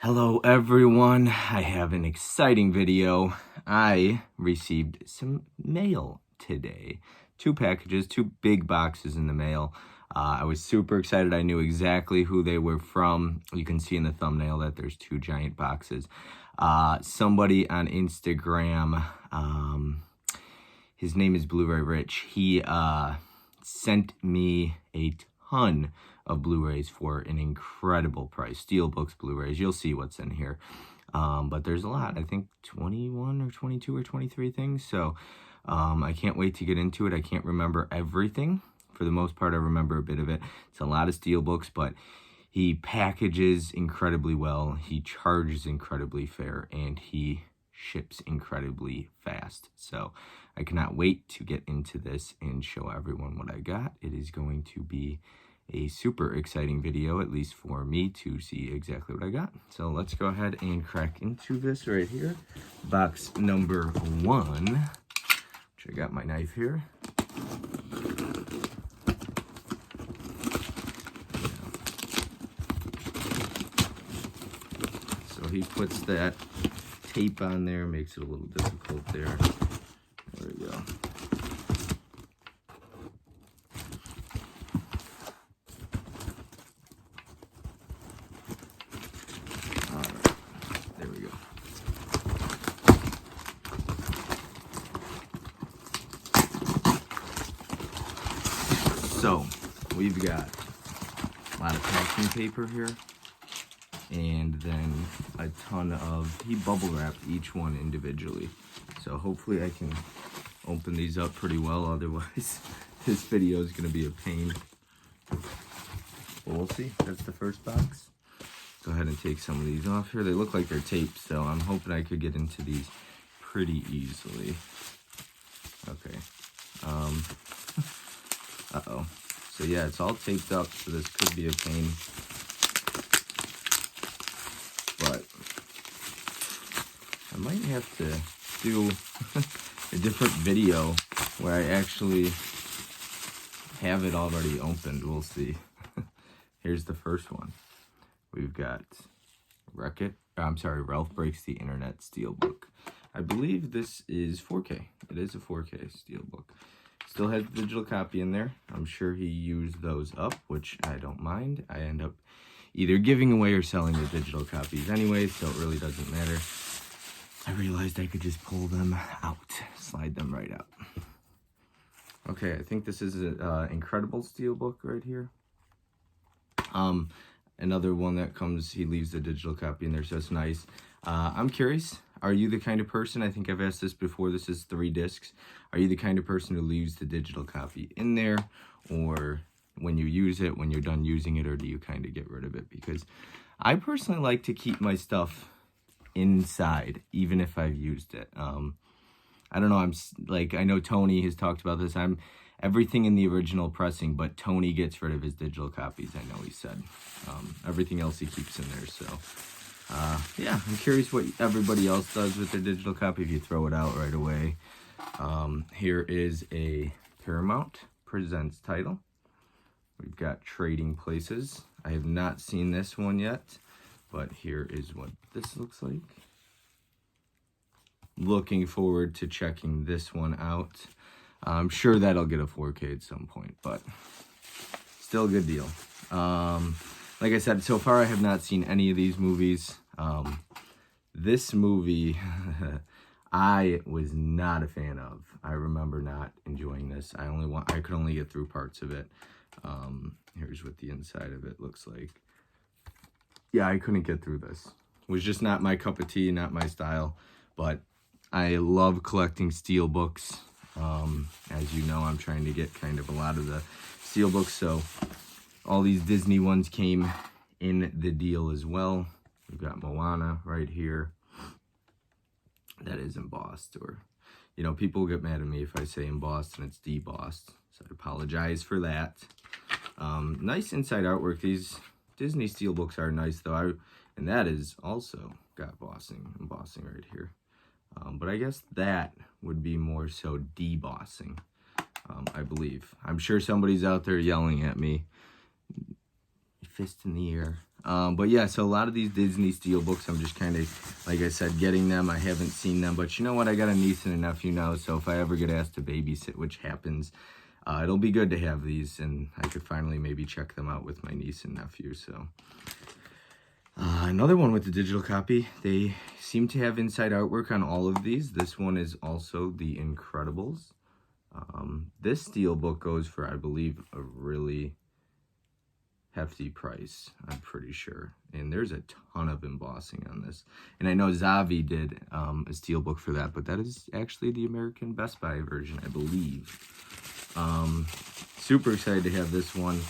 Hello everyone, I have an exciting video. I received some mail today. 2 packages, 2 big boxes in the mail. I was super excited. I knew exactly who they were from. You can see in the thumbnail that there's 2 giant boxes. Somebody on Instagram, his name is Blu-ray Rich. He sent me a ton of Blu-rays for an incredible price. Steelbooks, Blu-rays, you'll see what's in here. But there's a lot, I think 21 or 22 or 23 things. So I can't wait to get into it. I can't remember everything. For the most part, I remember a bit of it. It's a lot of Steelbooks, but he packages incredibly well. He charges incredibly fair, and he ships incredibly fast. So I cannot wait to get into this and show everyone what I got. It is going to be a super exciting video, at least for me, to see exactly what I got. So let's go ahead and crack into this right here. Box number 1, which I got my knife here. So he puts that tape on there, makes it a little difficult there. There we go. Alright, there we go. So, we've got a lot of packing paper here. And then a ton of, he bubble wrapped each one individually. So hopefully I can open these up pretty well, otherwise this video is going to be a pain. But we'll see. That's the first box. Go ahead and take some of these off here. They look like they're taped, so I'm hoping I could get into these pretty easily. Okay. Uh-oh. So yeah, it's all taped up, so this could be a pain. But I might have to do a different video where I actually have it already opened. We'll see. Here's the first one. We've got Ralph Breaks the Internet Steelbook. I believe this is 4K. It is a 4K Steelbook. Still has the digital copy in there. I'm sure he used those up, which I don't mind. I end up either giving away or selling the digital copies anyway, so it really doesn't matter. I realized I could just pull them out, slide them right out. Okay, I think this is an incredible Steelbook right here. Another one that comes, he leaves the digital copy in there, so it's nice. I'm curious, are you the kind of person, I think I've asked this before, this is 3 discs. Are you the kind of person who leaves the digital copy in there, or when you use it, when you're done using it, or do you kind of get rid of it? Because I personally like to keep my stuff inside, even if I've used it. I don't know, I know Tony has talked about this. I'm everything in the original pressing, but Tony gets rid of his digital copies, I know he said. Everything else he keeps in there, so yeah, I'm curious what everybody else does with their digital copy, if you throw it out right away. Here is a Paramount Presents title. We've got Trading Places. I have not seen this one yet, but here is what this looks like. Looking forward to checking this one out. I'm sure that'll get a 4K at some point, but still a good deal. Like I said, so far I have not seen any of these movies. This movie I was not a fan of. I remember not enjoying this. I could only get through parts of it. Here's what the inside of it looks like. Yeah, I couldn't get through this. It was just not my cup of tea, not my style. But I love collecting Steelbooks. As you know, I'm trying to get kind of a lot of the Steelbooks, so all these Disney ones came in the deal as well. We've got Moana right here. That is embossed, or, you know, people get mad at me if I say embossed and it's debossed, so I apologize for that. Nice inside artwork. These Disney Steelbooks are nice, though. And that is also got embossing right here. But I guess that would be more so debossing, I believe. I'm sure somebody's out there yelling at me. Fist in the air. But yeah, so a lot of these Disney Steelbooks, I'm just kind of, like I said, getting them. I haven't seen them, but you know what? I got a niece and a nephew now, so if I ever get asked to babysit, which happens, it'll be good to have these, and I could finally maybe check them out with my niece and nephew. So another one with the digital copy. They seem to have inside artwork on all of these. This one is also The Incredibles. This Steelbook goes for, I believe, a really hefty price, I'm pretty sure. And there's a ton of embossing on this. And I know Zavi did a Steelbook for that, but that is actually the American Best Buy version, I believe. Super excited to have this one.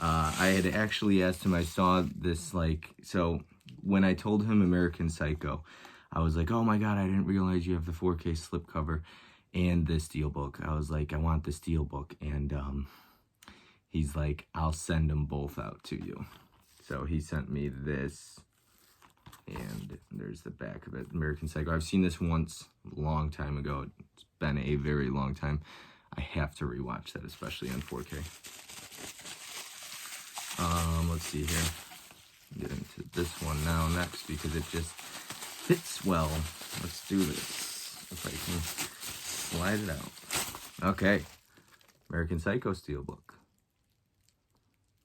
I had actually asked him, I saw this, like, so when I told him American Psycho, I was like, oh my God, I didn't realize you have the 4K slipcover and the Steelbook. I was like, I want the Steelbook. And he's like, I'll send them both out to you. So he sent me this, and there's the back of it, American Psycho. I've seen this once a long time ago. It's been a very long time. I have to rewatch that, especially on 4K. Let's see here. Get into this one now next because it just fits well. Let's do this. If I can slide it out. Okay. American Psycho Steelbook.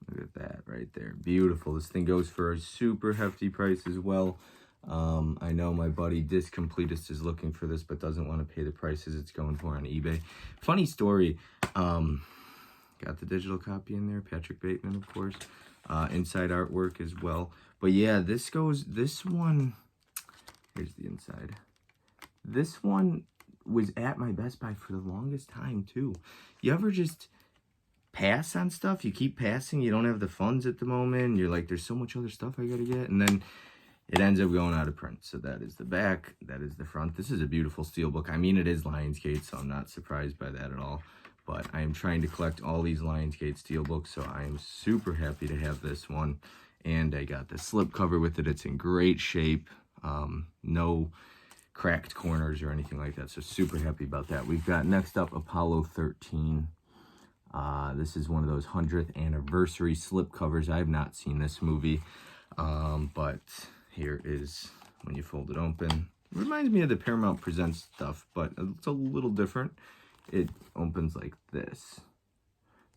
Look at that right there. Beautiful. This thing goes for a super hefty price as well. I know my buddy Disc Completist is looking for this, but doesn't want to pay the prices it's going for on eBay. Funny story. Got the digital copy in there. Patrick Bateman, of course. Inside artwork as well. But yeah, this one, here's the inside. This one was at my Best Buy for the longest time too. You ever just pass on stuff? You keep passing, you don't have the funds at the moment, you're like, there's so much other stuff I gotta get, and then it ends up going out of print. So that is the back, that is the front. This is a beautiful Steelbook. I mean, it is Lionsgate, so I'm not surprised by that at all. But I am trying to collect all these Lionsgate Steelbooks, so I am super happy to have this one. And I got the slipcover with it. It's in great shape. No cracked corners or anything like that, so super happy about that. We've got next up Apollo 13. This is one of those 100th anniversary slipcovers. I have not seen this movie, but here is when you fold it open. It reminds me of the Paramount Presents stuff, but it's a little different. It opens like this.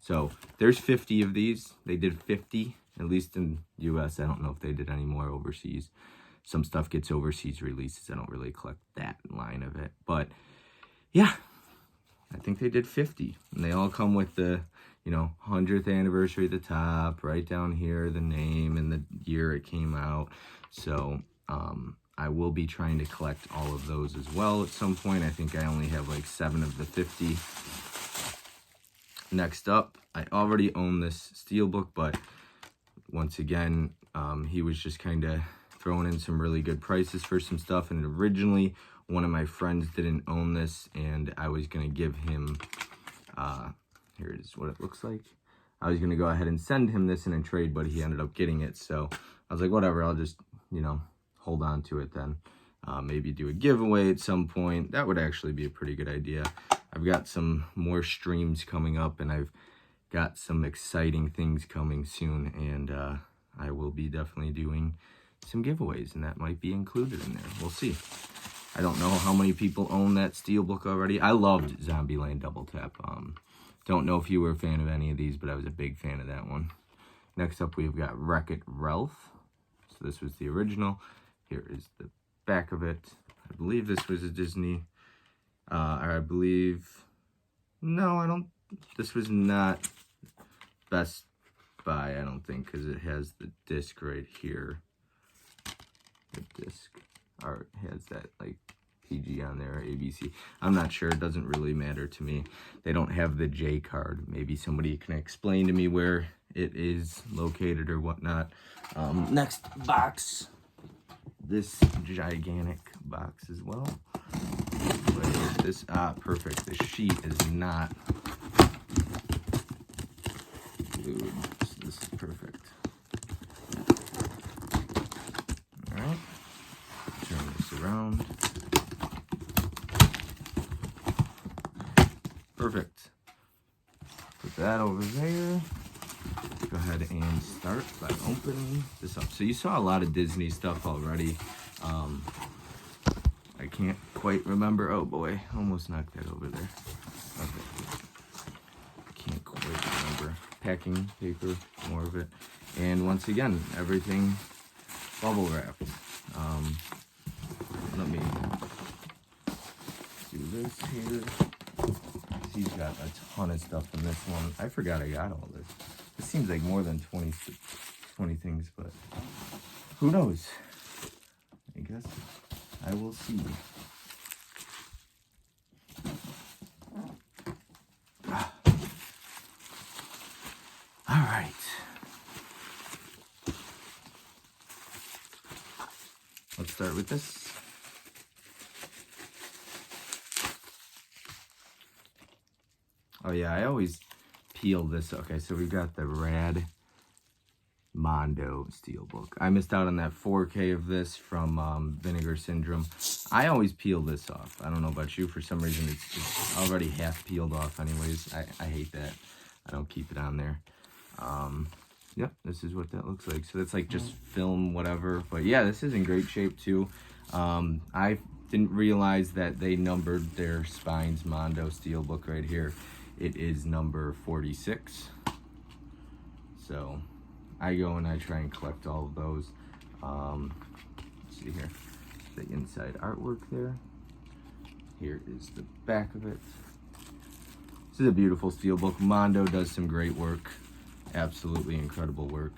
So there's 50 of these. They did 50, at least in US. I don't know if they did any more overseas. Some stuff gets overseas releases. I don't really collect that line of it, but yeah, I think they did 50, and they all come with the, 100th anniversary at the top, right down here, the name and the year it came out. So I will be trying to collect all of those as well at some point. I think I only have like 7 of the 50. Next up, I already own this Steelbook, but once again, he was just kind of throwing in some really good prices for some stuff, and originally one of my friends didn't own this, and I was going to give him, here is what it looks like. I was going to go ahead and send him this in a trade, but he ended up getting it, so I was like, whatever, I'll just, hold on to it then. Maybe do a giveaway at some point. That would actually be a pretty good idea. I've got some more streams coming up, and I've got some exciting things coming soon, and I will be definitely doing some giveaways, and that might be included in there. We'll see. I don't know how many people own that Steelbook already. I loved Zombieland Double Tap. Don't know if you were a fan of any of these, but I was a big fan of that one. Next up, we've got Wreck-It Ralph. So this was the original. Here is the back of it. I believe this was a Disney. This was not Best Buy, I don't think, because it has the disc right here. The disc art has that like PG on there, ABC. I'm not sure. It doesn't really matter to me. They don't have the J card. Maybe somebody can explain to me where it is located or whatnot. Next box. This gigantic box as well. This, perfect. The sheet is not glued. So this is perfect. Alright. Turn this around. Perfect. Put that over there. Go ahead and start by opening this up. So you saw a lot of Disney stuff already. I can't quite remember. Oh boy, almost knocked that over there. Okay. Can't quite remember. Packing paper, more of it. And once again, everything bubble wrapped. Let me do this here. He's got a ton of stuff in this one. I forgot I got all this. This seems like more than 20 things, but who knows? I guess I will see. All right. Let's start with this. Oh yeah, I always peel this. Okay, so we've got the Rad Mondo Steelbook. I missed out on that 4K of this from Vinegar Syndrome. I always peel this off. I don't know about you. For some reason, it's already half peeled off anyways. I hate that. I don't keep it on there. Yep, this is what that looks like. So that's like just film, whatever. But yeah, this is in great shape too. I didn't realize that they numbered their Spines Mondo Steelbook right here. It is number 46. So I go and I try and collect all of those. Let's see here, the inside artwork there. Here is the back of it. This is a beautiful steelbook. Mondo does some great work, absolutely incredible work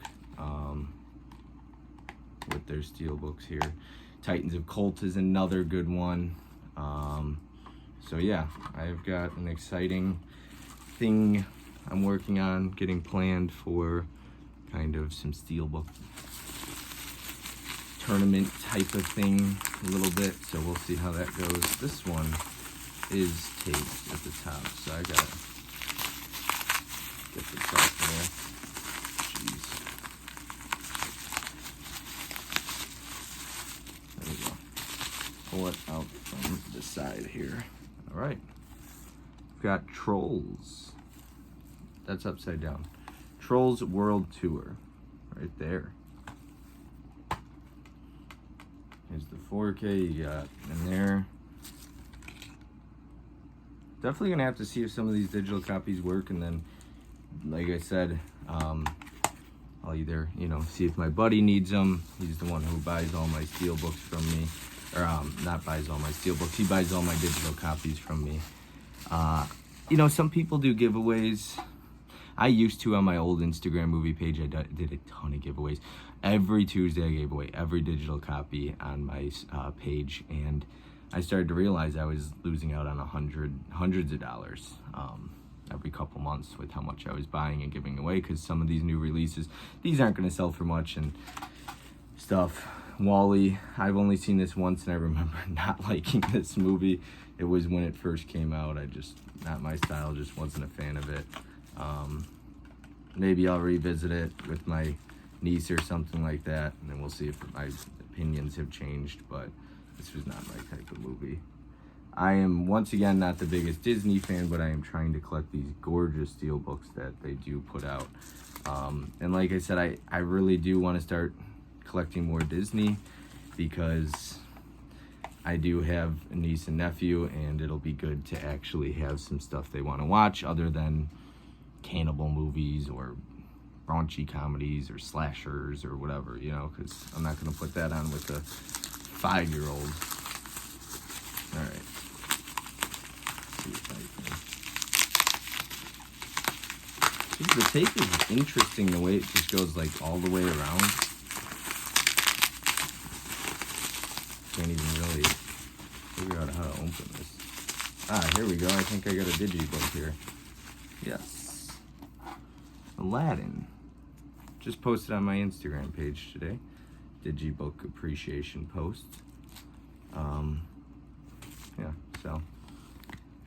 with their steelbooks here. Titans of Colt is another good one. So yeah, I've got an exciting thing I'm working on, getting planned for kind of some steelbook tournament type of thing a little bit, so we'll see how that goes. This one is taped at the top, so I gotta get this off there. Jeez. There we go. Pull it out from the side here. All right. We've got Trolls. That's upside down. Trolls World Tour, right there. Here's the 4K you got in there. Definitely gonna have to see if some of these digital copies work, and then, like I said, I'll either, see if my buddy needs them. He's the one who buys all my steelbooks from me, or not buys all my steelbooks. He buys all my digital copies from me. Some people do giveaways. I used to on my old Instagram movie page. I did a ton of giveaways. Every Tuesday I gave away every digital copy on my page, and I started to realize I was losing out on hundreds of dollars every couple months with how much I was buying and giving away, because some of these new releases, these aren't going to sell for much and stuff. Wall-E, I've only seen this once, and I remember not liking this movie. It was when it first came out. Not my style, just wasn't a fan of it. Maybe I'll revisit it with my niece or something like that, and then we'll see if my opinions have changed, but this was not my type of movie. I am, once again, not the biggest Disney fan, but I am trying to collect these gorgeous steelbooks that they do put out. And like I said, I really do want to start collecting more Disney, because I do have a niece and nephew, and it'll be good to actually have some stuff they want to watch other than cannibal movies or raunchy comedies or slashers or whatever, because I'm not going to put that on with a 5-year-old. All right. See if I can... The tape is interesting, the way it just goes like all the way around. Can't even really figure out how to open this. Here we go. I think I got a digibook here. Yes. Aladdin. Just posted on my Instagram page today. Digibook appreciation post. Yeah, so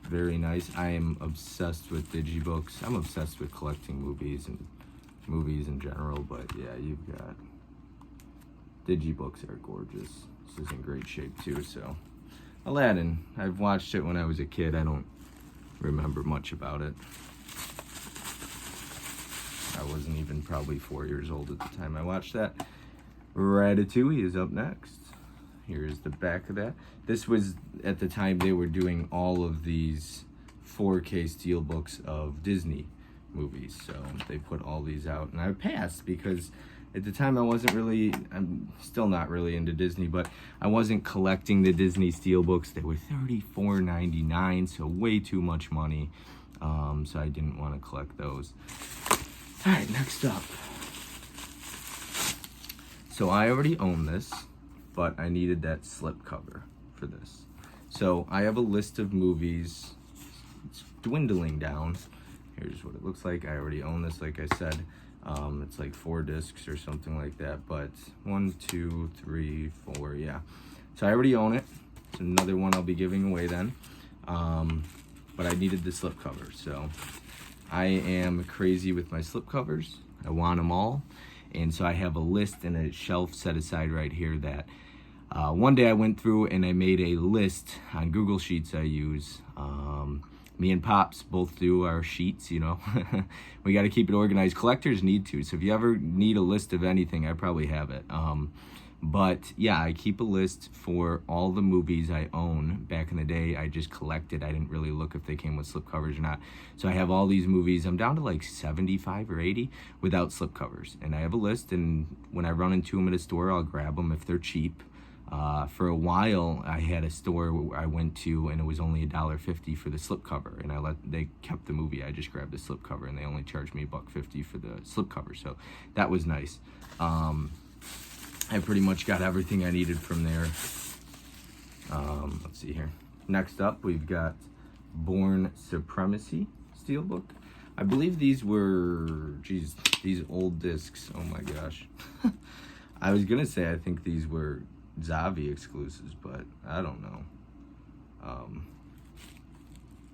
very nice. I am obsessed with digibooks. I'm obsessed with collecting movies and movies in general, but yeah, you've got digibooks are gorgeous. This is in great shape too. So Aladdin, I've watched it when I was a kid. I don't remember much about it. I wasn't even probably 4 years old at the time I watched that. Ratatouille is up next. Here's the back of that. This was at the time they were doing all of these 4K steelbooks of Disney movies. So they put all these out, and I passed because at the time I'm still not really into Disney, but I wasn't collecting the Disney steelbooks. They were $34.99, so way too much money. So I didn't want to collect those. All right, next up. So I already own this, but I needed that slipcover for this. So I have a list of movies. It's dwindling down. Here's what it looks like. I already own this, like I said. It's like 4 discs or something like that, but 1, 2, 3, 4, yeah. So I already own it. It's another one I'll be giving away then. But I needed the slipcover, so I am crazy with my slipcovers. I want them all. And so I have a list and a shelf set aside right here that one day I went through and I made a list on Google Sheets I use. Me and Pops both do our sheets, you know. We got to keep it organized. Collectors need to. So if you ever need a list of anything, I probably have it. But yeah, I keep a list for all the movies I own. Back in the day, I just collected. I didn't really look if they came with slipcovers or not. So I have all these movies. I'm down to like 75 or 80 without slipcovers. And I have a list, and when I run into them at a store, I'll grab them if they're cheap. For a while, I had a store where I went to, and it was only $1.50 for the slipcover, and they kept the movie. I just grabbed the slipcover, and they only charged me $1.50 for the slipcover, so that was nice. I pretty much got everything I needed from there. Let's see here. Next up, we've got Bourne Supremacy Steelbook. I believe these were, geez, these old discs. Oh my gosh. I was gonna say I think these were Zavi exclusives, but I don't know.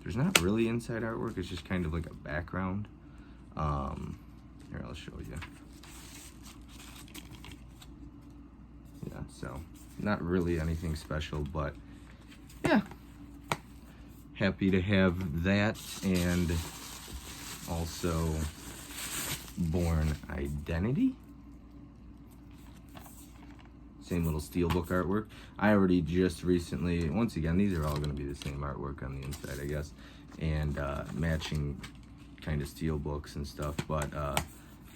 There's not really inside artwork. It's just kind of like a background. Here, I'll show you. Yeah, so not really anything special, but yeah, happy to have that, and also Bourne Identity. Same little steelbook artwork. I already just recently, once again, these are all going to be the same artwork on the inside, I guess, and matching kind of steelbooks and stuff, but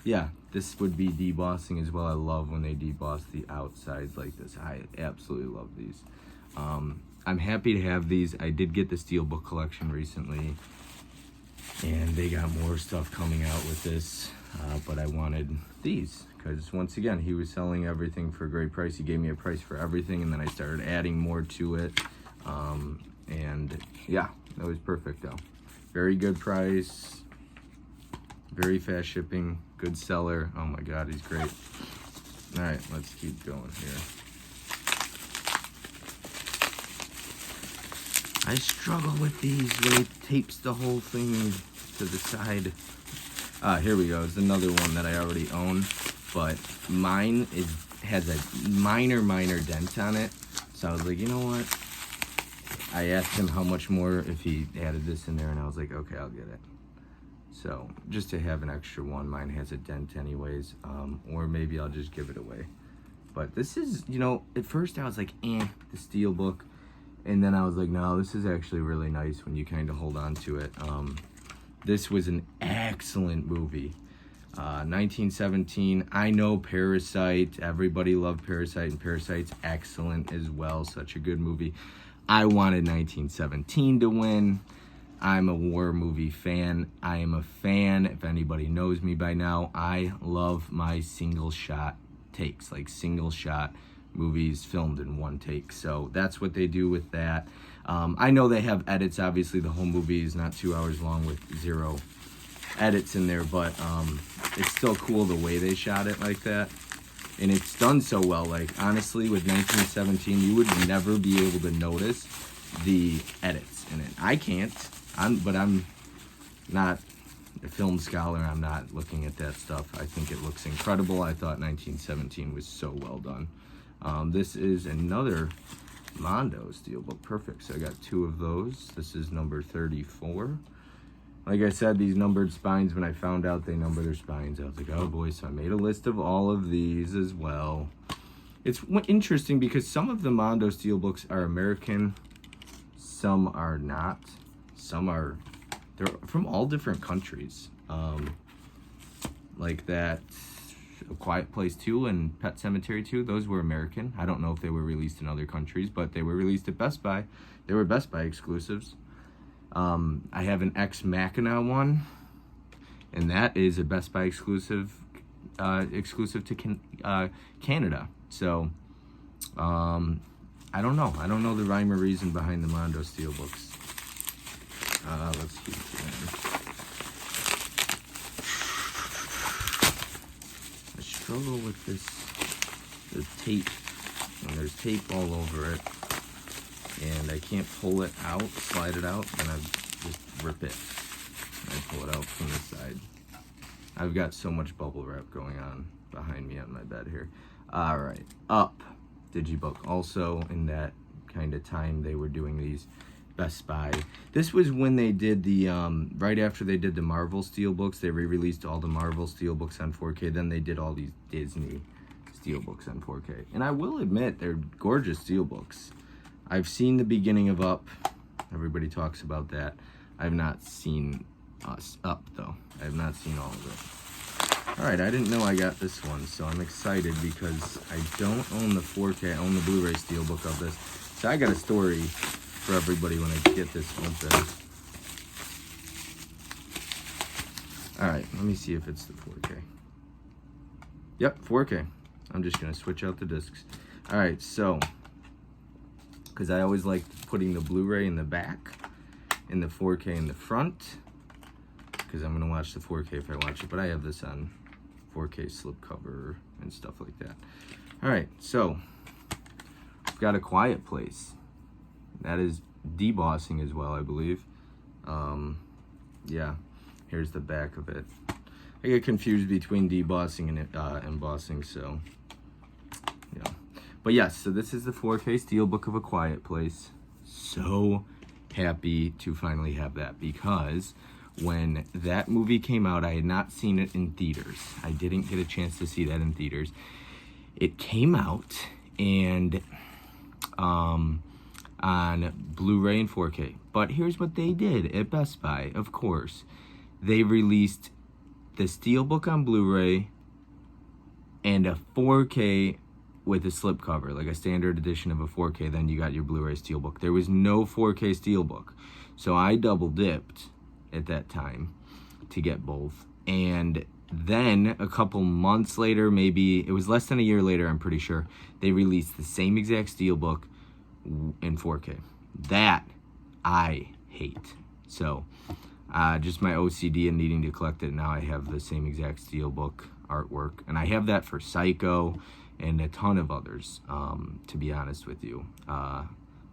yeah, this would be debossing as well. I love when they deboss the outsides like this. I absolutely love these. I'm happy to have these. I did get the Steelbook collection recently, and they got more stuff coming out with this, but I wanted these because, once again, he was selling everything for a great price. He gave me a price for everything, and then I started adding more to it, and yeah, that was perfect though. Very good price, very fast shipping. Good seller. Oh my God, he's great. All right, let's keep going here. I struggle with these when he tapes the whole thing to the side. Here we go. It's another one that I already own, but mine has a minor dent on it. So I was like, you know what? I asked him how much more if he added this in there, and I was like, okay, I'll get it. So just to have an extra one. Mine has a dent anyways, or maybe I'll just give it away. But this is, you know, at first I was like, the Steelbook, and then I was like, no, this is actually really nice when you kind of hold on to it. This was an excellent movie. 1917. I know Parasite. Everybody loved Parasite, and Parasite's excellent as well. Such a good movie. I wanted 1917 to win. I'm a war movie fan. I am a fan. If anybody knows me by now, I love my single shot takes, like single shot movies filmed in one take. So that's what they do with that. I know they have edits. Obviously, the whole movie is not 2 hours long with 0 edits in there, but it's still cool the way they shot it like that. And it's done so well. Like, honestly, with 1917, you would never be able to notice the edits in it. I can't. But I'm not a film scholar. I'm not looking at that stuff. I think it looks incredible. I thought 1917 was so well done. This is another Mondo Steelbook. Perfect. So I got 2 of those. This is number 34. Like I said, these numbered spines, when I found out they number their spines, I was like, oh boy. So I made a list of all of these as well. It's interesting because some of the Mondo Steelbooks are American, some are not. They're from all different countries. Like that A Quiet Place 2 and Pet Sematary 2, those were American. I don't know if they were released in other countries, but they were released at Best Buy. They were Best Buy exclusives. I have an Ex Machina one, and that is a Best Buy exclusive to Canada. So, I don't know. I don't know the rhyme or reason behind the Mondo Steelbooks. Let's keep going. I struggle with the tape, and there's tape all over it, and I can't pull it out, slide it out, and I just rip it. And I pull it out from the side. I've got so much bubble wrap going on behind me on my bed here. All right, Up Digibook. Also in that kind of time they were doing these Best Buy. This was when they did the, right after they did the Marvel Steelbooks, they re-released all the Marvel Steelbooks on 4K. Then they did all these Disney Steelbooks on 4K. And I will admit, they're gorgeous Steelbooks. I've seen the beginning of Up. Everybody talks about that. I've not seen Up, though. I have not seen all of it. All right, I didn't know I got this one, so I'm excited because I don't own the 4K. I own the Blu-ray Steelbook of this. So I got a story for everybody when I get this open. All right, let me see if it's the 4K. Yep, 4K. I'm just gonna switch out the discs. All right, so, because I always like putting the Blu-ray in the back and the 4K in the front, because I'm gonna watch the 4K if I watch it, but I have this on 4K slipcover and stuff like that. All right, so, I've got A Quiet Place. That is debossing as well, I believe. Yeah, here's the back of it. I get confused between debossing and embossing, so, yeah. But yes, so this is the 4K Steelbook of A Quiet Place. So happy to finally have that, because when that movie came out, I had not seen it in theaters. I didn't get a chance to see that in theaters. It came out, and on Blu-ray and 4K. But here's what they did at Best Buy, of course. They released the Steelbook on Blu-ray and a 4K with a slipcover, like a standard edition of a 4K. Then you got your Blu-ray Steelbook. There was no 4K Steelbook. So I double dipped at that time to get both. And then a couple months later, maybe it was less than a year later, I'm pretty sure, they released the same exact Steelbook in 4K. That I hate. So just my OCD and needing to collect it, now I have the same exact Steelbook artwork, and I have that for Psycho and a ton of others, to be honest with you.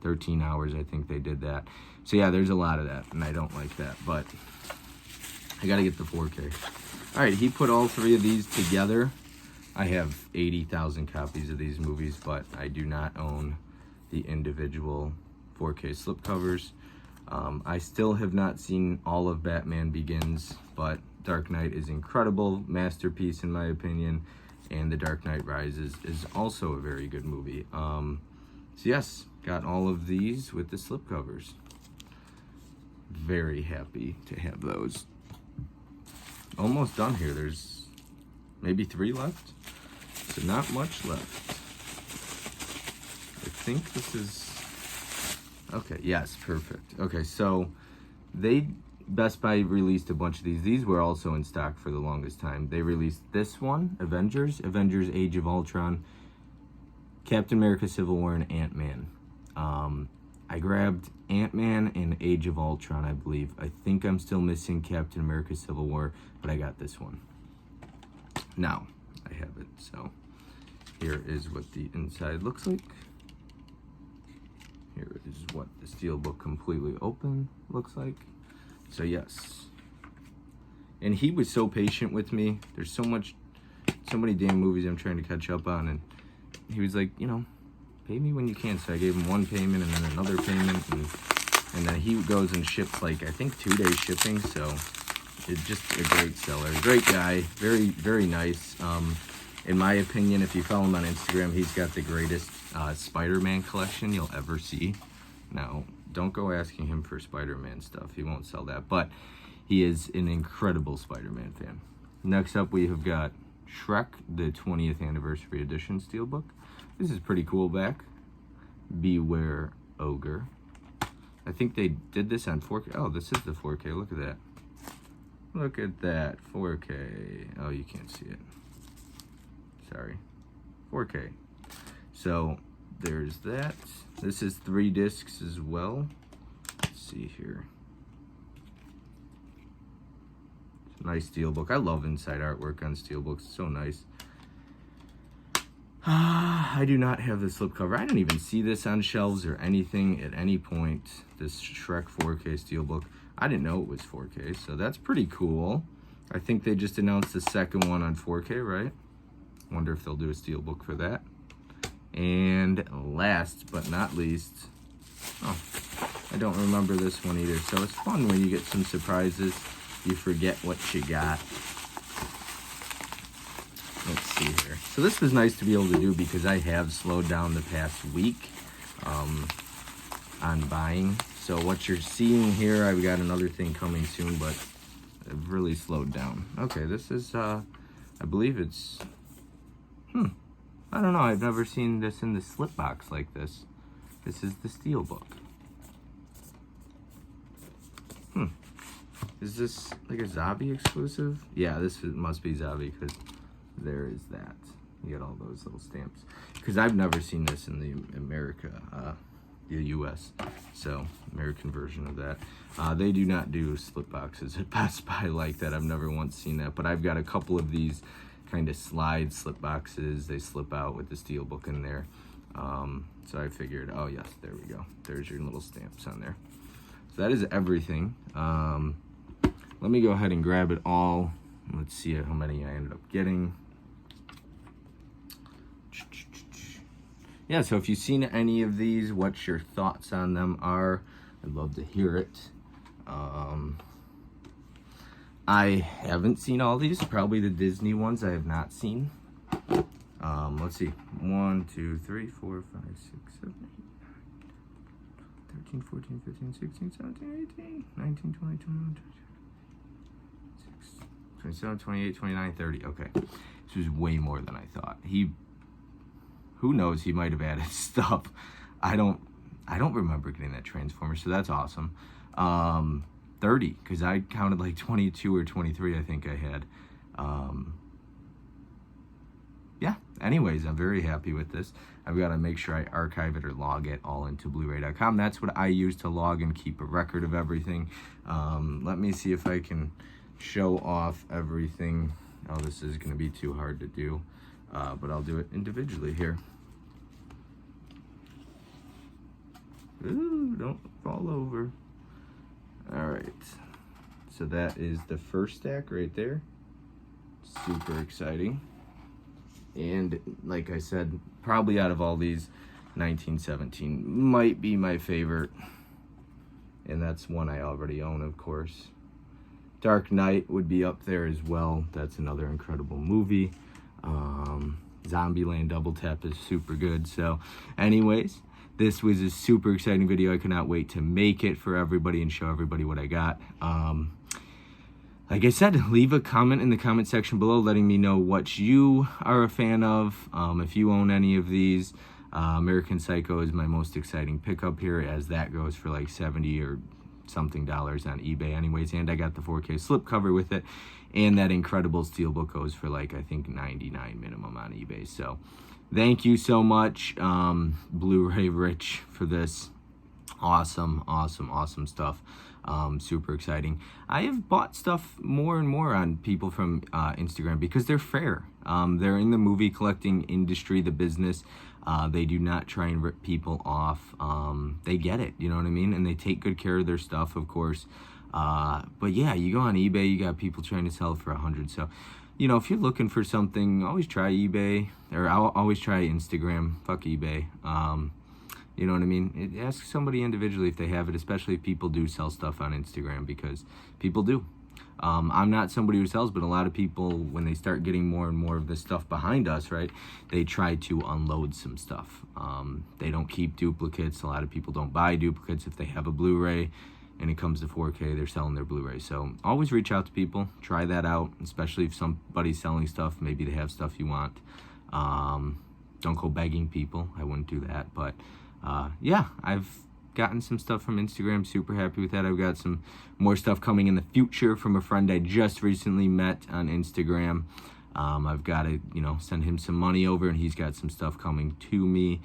13 Hours, I think they did that. So yeah, there's a lot of that, and I don't like that, but I gotta get the 4K. All right, he put all three of these together. I have 80,000 copies of these movies, but I do not own the individual 4K slipcovers. I still have not seen all of Batman Begins, but Dark Knight is incredible, masterpiece in my opinion, and The Dark Knight Rises is also a very good movie. So yes, got all of these with the slipcovers. Very happy to have those. Almost done here. There's maybe 3 left, so not much left. I think this is, okay, yes, perfect. Okay, so Best Buy released a bunch of these. These were also in stock for the longest time. They released this one, Avengers Age of Ultron, Captain America Civil War, and Ant-Man. I grabbed Ant-Man and Age of Ultron, I believe. I think I'm still missing Captain America Civil War, but I got this one. Now, I have it, so here is what the inside looks like. Here is what the Steelbook completely open looks like. So yes. And he was so patient with me. There's so many damn movies I'm trying to catch up on, and he was like, you know, pay me when you can. So I gave him one payment and then another payment, and And then he goes and ships like, I think 2-day shipping. So it's just a great seller, great guy, very, very nice. In my opinion, if you follow him on Instagram, he's got the greatest Spider-Man collection you'll ever see. Now, don't go asking him for Spider-Man stuff. He won't sell that, but he is an incredible Spider-Man fan. Next up, we have got Shrek, the 20th Anniversary Edition Steelbook. This is pretty cool back. Beware Ogre. I think they did this on 4K. Oh, this is the 4K. Look at that. Look at that. 4K. Oh, you can't see it. Sorry. 4K. So, there's that. This is 3 discs as well. Let's see here. Nice steelbook. I love inside artwork on steelbooks. It's so nice. I do not have the slipcover. I didn't even see this on shelves or anything at any point. This Shrek 4K steelbook. I didn't know it was 4K, so that's pretty cool. I think they just announced the second one on 4K, right? Wonder if they'll do a steelbook for that. And last but not least, oh, I don't remember this one either. So it's fun when you get some surprises. You forget what you got. Let's see here. So this was nice to be able to do because I have slowed down the past week on buying. So what you're seeing here, I've got another thing coming soon, but I've really slowed down. Okay, this is, I believe it's, I don't know. I've never seen this in the slip box like this. This is the Steelbook. Is this like a Zabi exclusive? Yeah, must be Zabi because there is that. You get all those little stamps. Because I've never seen this in the the US. So, American version of that. They do not do slip boxes at Best Buy like that. I've never once seen that. But I've got a couple of these kind of slide slip boxes. They slip out with the Steelbook in there. So I figured, oh yes, there we go. There's your little stamps on there. So that is everything. Let me go ahead and grab it all. Let's see how many I ended up getting. Yeah, so if you've seen any of these, what your thoughts on them are, I'd love to hear it. I haven't seen all these, probably the Disney ones I have not seen. Let's see, 1, 2, 3, 4, 5, 6, 7, 8, 13, 14, 15, 16, 17, 18, 19, 20, 21, 27, 28, 29, 30. Okay, this was way more than I thought. Who knows, he might have added stuff. I don't remember getting that Transformer, so that's awesome. 30, because I counted like 22 or 23, I think I had. Yeah, anyways, I'm very happy with this. I've got to make sure I archive it or log it all into Blu-ray.com. That's what I use to log and keep a record of everything. Let me see if I can show off everything. Oh, this is going to be too hard to do, but I'll do it individually here. Ooh, don't fall over. All right, so that is the first stack right there. Super exciting. And like I said, probably out of all these, 1917 might be my favorite. And that's one I already own, of course. Dark Knight would be up there as well. That's another incredible movie. Zombieland Double Tap is super good. So anyways, this was a super exciting video. I could not wait to make it for everybody and show everybody what I got. Like I said, leave a comment in the comment section below letting me know what you are a fan of. If you own any of these, American Psycho is my most exciting pickup here, as that goes for like 70 or something dollars on eBay anyways. And I got the 4K slipcover with it. And that incredible Steelbook goes for like, I think, $99 minimum on eBay. So thank you so much, Blu-ray Rich, for this. Awesome, awesome, awesome stuff. Super exciting. I have bought stuff more and more on people from Instagram because they're fair. They're in the movie collecting industry, the business. They do not try and rip people off. They get it, you know what I mean? And they take good care of their stuff, of course. But yeah, you go on eBay, you got people trying to sell it for $100. So, you know, if you're looking for something, always try eBay, or I'll always try Instagram. Fuck eBay. You know what I mean? Ask somebody individually if they have it, especially if people do sell stuff on Instagram, because people do. I'm not somebody who sells, but a lot of people, when they start getting more and more of this stuff behind us, right, they try to unload some stuff. They don't keep duplicates. A lot of people don't buy duplicates. If they have a Blu-ray and it comes to 4K, they're selling their Blu-ray. So always reach out to people. Try that out, especially if somebody's selling stuff. Maybe they have stuff you want. Don't go begging people. I wouldn't do that. But yeah, I've gotten some stuff from Instagram. Super happy with that. I've got some more stuff coming in the future from a friend I just recently met on Instagram. I've got to, send him some money over, and he's got some stuff coming to me.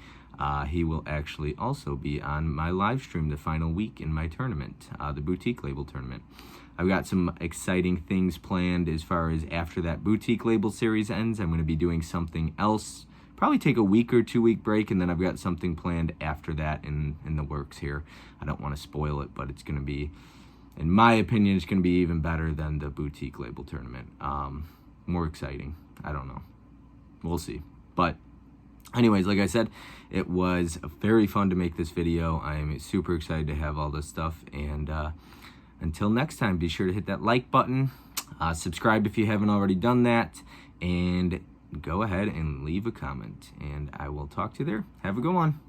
He will actually also be on my live stream the final week in my tournament, the boutique label tournament. I've got some exciting things planned as far as after that boutique label series ends. I'm going to be doing something else. Probably take a week or 2 week break, and then I've got something planned after that in the works here. I don't want to spoil it, but it's going to be, in my opinion, it's going to be even better than the boutique label tournament. More exciting. I don't know. We'll see. But anyways, like I said, it was very fun to make this video. I am super excited to have all this stuff. And until next time, be sure to hit that like button. Subscribe if you haven't already done that. And go ahead and leave a comment. And I will talk to you there. Have a good one.